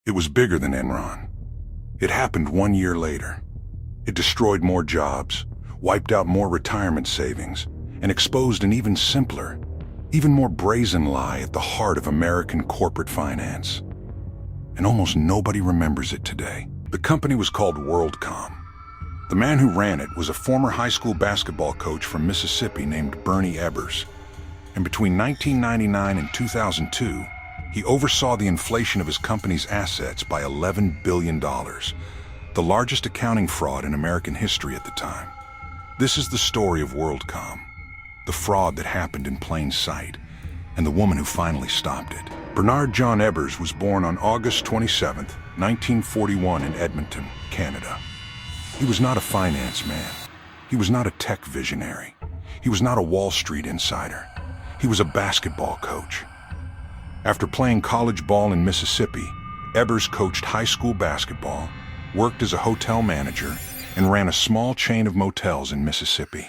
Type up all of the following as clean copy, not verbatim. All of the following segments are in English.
It was bigger than Enron. It happened 1 year later. It destroyed more jobs, wiped out more retirement savings, and exposed an even simpler, even more brazen lie at the heart of American corporate finance. And almost nobody remembers it today. The company was called WorldCom. The man who ran it was a former high school basketball coach from Mississippi named Bernie Ebbers. And between 1999 and 2002, he oversaw the inflation of his company's assets by $11 billion, the largest accounting fraud in American history at the time. This is the story of WorldCom, the fraud that happened in plain sight, and the woman who finally stopped it. Bernard John Ebbers was born on August 27, 1941 in Edmonton, Canada. He was not a finance man. He was not a tech visionary. He was not a Wall Street insider. He was a basketball coach. After playing college ball in Mississippi, Ebbers coached high school basketball, worked as a hotel manager, and ran a small chain of motels in Mississippi.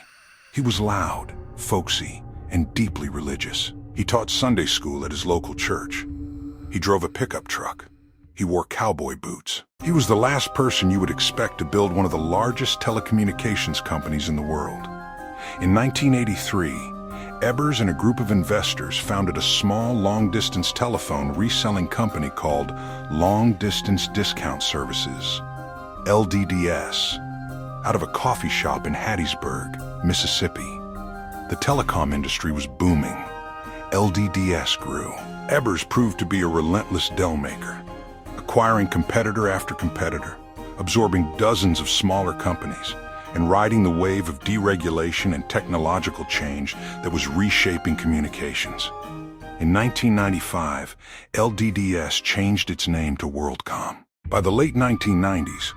He was loud, folksy, and deeply religious. He taught Sunday school at his local church. He drove a pickup truck. He wore cowboy boots. He was the last person you would expect to build one of the largest telecommunications companies in the world. In 1983, Ebbers and a group of investors founded a small long-distance telephone reselling company called Long Distance Discount Services, LDDS, out of a coffee shop in Hattiesburg, Mississippi. The telecom industry was booming. LDDS grew. Ebbers proved to be a relentless deal-maker, acquiring competitor after competitor, absorbing dozens of smaller companies, and riding the wave of deregulation and technological change that was reshaping communications. In 1995, LDDS changed its name to WorldCom. By the late 1990s,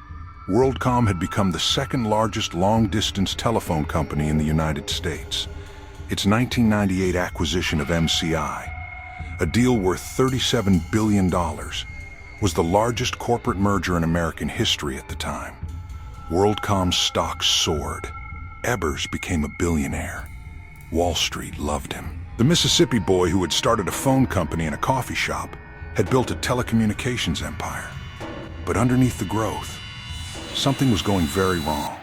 WorldCom had become the second largest long-distance telephone company in the United States. Its 1998 acquisition of MCI, a deal worth $37 billion, was the largest corporate merger in American history at the time. WorldCom's stock soared. Ebbers became a billionaire. Wall Street loved him. The Mississippi boy who had started a phone company and a coffee shop had built a telecommunications empire. But underneath the growth, something was going very wrong.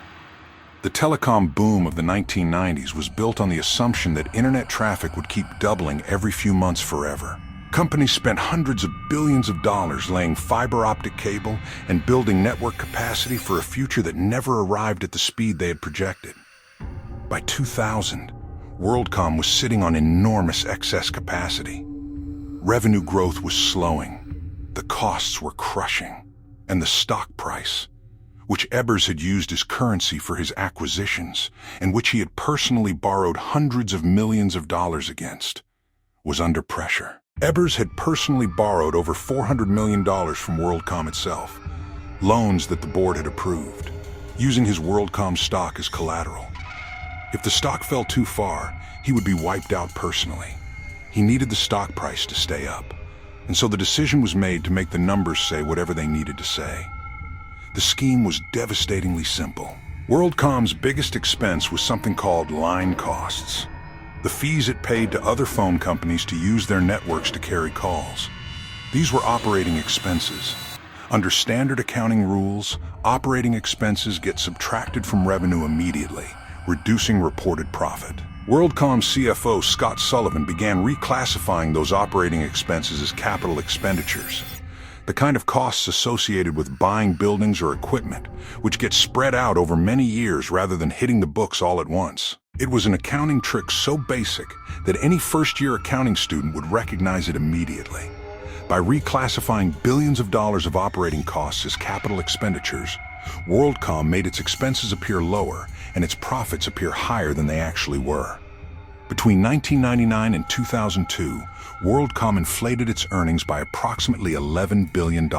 The telecom boom of the 1990s was built on the assumption that internet traffic would keep doubling every few months forever. Companies spent hundreds of billions of dollars laying fiber optic cable and building network capacity for a future that never arrived at the speed they had projected. By 2000, WorldCom was sitting on enormous excess capacity. Revenue growth was slowing, the costs were crushing, and the stock price, which Ebbers had used as currency for his acquisitions and which he had personally borrowed hundreds of millions of dollars against, was under pressure. Ebbers had personally borrowed over $400 million from WorldCom itself, loans that the board had approved, using his WorldCom stock as collateral. If the stock fell too far, he would be wiped out personally. He needed the stock price to stay up, and so the decision was made to make the numbers say whatever they needed to say. The scheme was devastatingly simple. WorldCom's biggest expense was something called line costs, the fees it paid to other phone companies to use their networks to carry calls. These were operating expenses. Under standard accounting rules, operating expenses get subtracted from revenue immediately, reducing reported profit. WorldCom CFO Scott Sullivan began reclassifying those operating expenses as capital expenditures, the kind of costs associated with buying buildings or equipment, which get spread out over many years rather than hitting the books all at once. It was an accounting trick so basic that any first-year accounting student would recognize it immediately. By reclassifying billions of dollars of operating costs as capital expenditures, WorldCom made its expenses appear lower and its profits appear higher than they actually were. Between 1999 and 2002, WorldCom inflated its earnings by approximately $11 billion.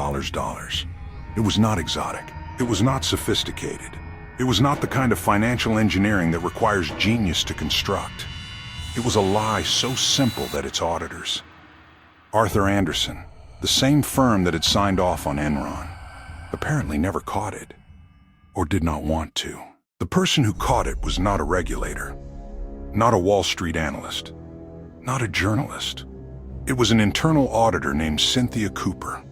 It was not exotic. It was not sophisticated. It was not the kind of financial engineering that requires genius to construct. It was a lie so simple that its auditors, Arthur Andersen, the same firm that had signed off on Enron, apparently never caught it, or did not want to. The person who caught it was not a regulator, not a Wall Street analyst, not a journalist. It was an internal auditor named Cynthia Cooper.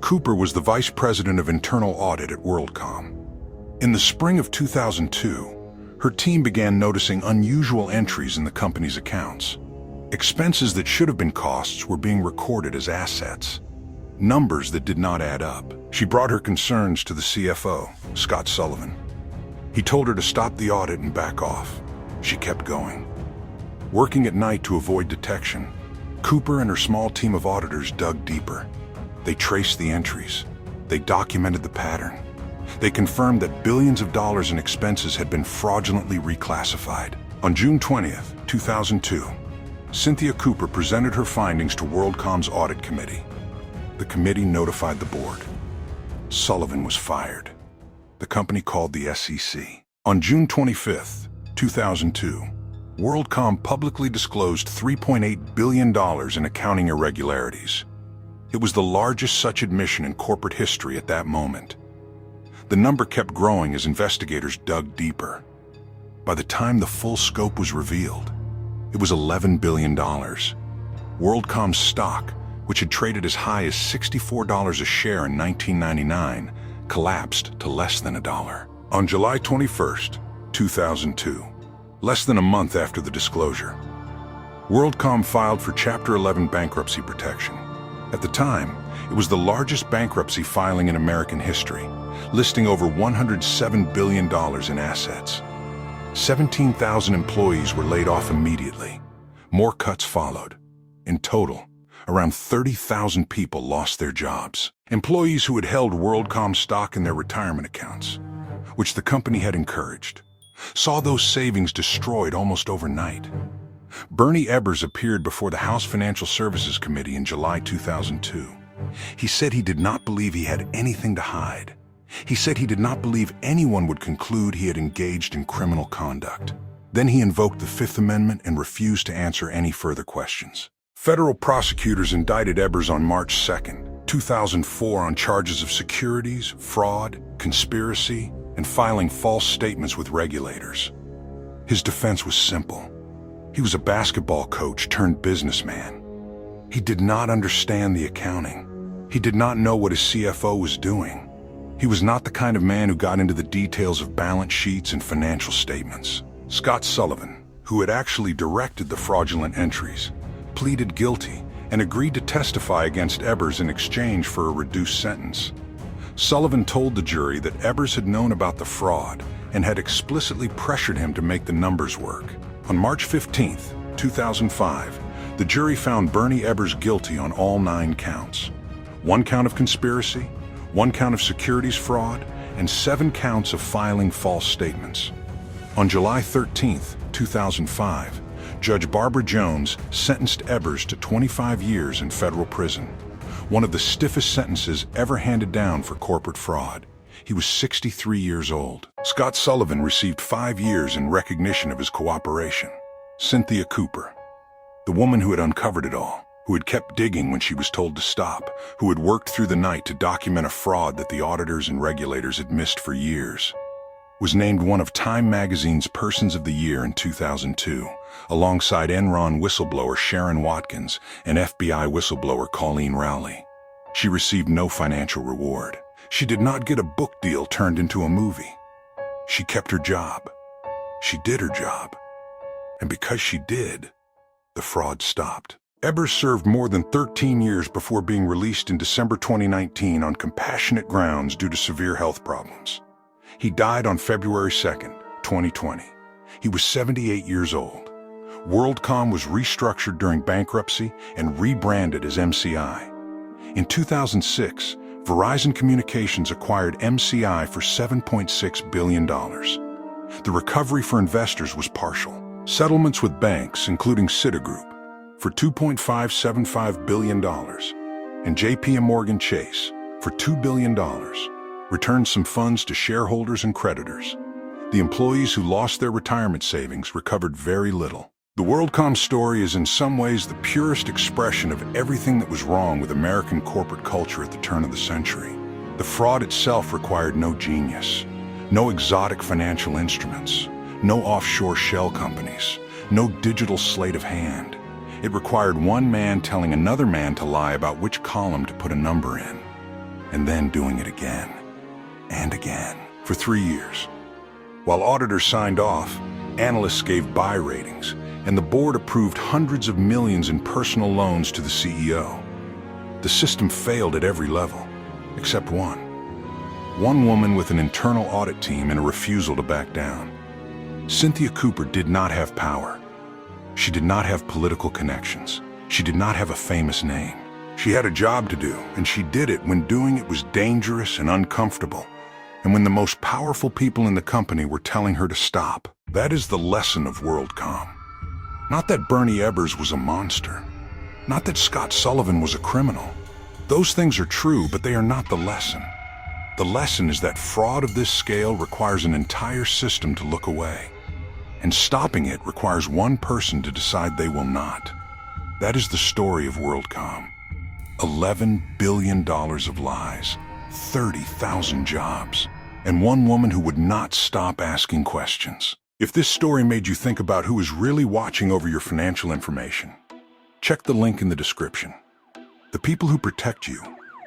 Cooper was the vice president of internal audit at WorldCom. In the spring of 2002, her team began noticing unusual entries in the company's accounts. Expenses that should have been costs were being recorded as assets. Numbers that did not add up. She brought her concerns to the CFO, Scott Sullivan. He told her to stop the audit and back off. She kept going. Working at night to avoid detection, Cooper and her small team of auditors dug deeper. They traced the entries. They documented the pattern. They confirmed that billions of dollars in expenses had been fraudulently reclassified. On June 20th, 2002, Cynthia Cooper presented her findings to WorldCom's audit committee. The committee notified the board. Sullivan was fired. The company called the SEC. On June 25th, 2002, WorldCom publicly disclosed $3.8 billion in accounting irregularities. It was the largest such admission in corporate history at that moment. The number kept growing as investigators dug deeper. By the time the full scope was revealed, it was $11 billion. WorldCom's stock, which had traded as high as $64 a share in 1999, collapsed to less than $1. On July 21st, 2002, less than a month after the disclosure, WorldCom filed for Chapter 11 bankruptcy protection. At the time, it was the largest bankruptcy filing in American history, listing over $107 billion in assets. 17,000 employees were laid off immediately. More cuts followed. In total, around 30,000 people lost their jobs. Employees who had held WorldCom stock in their retirement accounts, which the company had encouraged, saw those savings destroyed almost overnight. Bernie Ebbers appeared before the House Financial Services Committee in July 2002. He said he did not believe he had anything to hide. He said he did not believe anyone would conclude he had engaged in criminal conduct. Then he invoked the Fifth Amendment and refused to answer any further questions. Federal prosecutors indicted Ebbers on March 2, 2004 on charges of securities, fraud, conspiracy, and filing false statements with regulators. His defense was simple. He was a basketball coach turned businessman. He did not understand the accounting. He did not know what his CFO was doing. He was not the kind of man who got into the details of balance sheets and financial statements. Scott Sullivan, who had actually directed the fraudulent entries, pleaded guilty and agreed to testify against Ebbers in exchange for a reduced sentence. Sullivan told the jury that Ebbers had known about the fraud and had explicitly pressured him to make the numbers work. On March 15, 2005, the jury found Bernie Ebbers guilty on all 9 counts. 1 count of conspiracy, 1 count of securities fraud, and 7 counts of filing false statements. On July 13, 2005, Judge Barbara Jones sentenced Ebbers to 25 years in federal prison, one of the stiffest sentences ever handed down for corporate fraud. He was 63 years old. Scott Sullivan received 5 years in recognition of his cooperation. Cynthia Cooper, the woman who had uncovered it all, who had kept digging when she was told to stop, who had worked through the night to document a fraud that the auditors and regulators had missed for years, was named one of Time magazine's Persons of the Year in 2002, alongside Enron whistleblower Sharon Watkins and FBI whistleblower Colleen Rowley. She received no financial reward. She did not get a book deal turned into a movie. She kept her job. She did her job. And because she did, the fraud stopped. Ebbers served more than 13 years before being released in December 2019 on compassionate grounds due to severe health problems. He died on February 2, 2020. He was 78 years old. WorldCom was restructured during bankruptcy and rebranded as MCI. In 2006, Verizon Communications acquired MCI for $7.6 billion. The recovery for investors was partial. Settlements with banks, including Citigroup, for $2.575 billion, and JP Chase for $2 billion, returned some funds to shareholders and creditors. The employees who lost their retirement savings recovered very little. The WorldCom story is in some ways the purest expression of everything that was wrong with American corporate culture at the turn of the century. The fraud itself required no genius, no exotic financial instruments, no offshore shell companies, no digital sleight of hand. It required one man telling another man to lie about which column to put a number in. and then doing it again and again for 3 years. While auditors signed off, analysts gave buy ratings, and the board approved hundreds of millions in personal loans to the CEO. The system failed at every level, except one. One woman with an internal audit team and a refusal to back down. Cynthia Cooper did not have power. She did not have political connections. She did not have a famous name. She had a job to do, and she did it when doing it was dangerous and uncomfortable, and when the most powerful people in the company were telling her to stop. That is the lesson of WorldCom. Not that Bernie Ebbers was a monster. Not that Scott Sullivan was a criminal. Those things are true, but they are not the lesson. The lesson is that fraud of this scale requires an entire system to look away. And stopping it requires one person to decide they will not. That is the story of WorldCom. $11 billion of lies, 30,000 jobs, and one woman who would not stop asking questions. If this story made you think about who is really watching over your financial information, check the link in the description. The people who protect you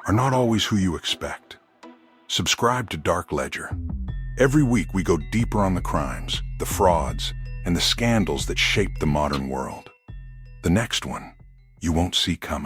are not always who you expect. Subscribe to Dark Ledger. Every week we go deeper on the crimes, the frauds, and the scandals that shape the modern world. The next one you won't see coming.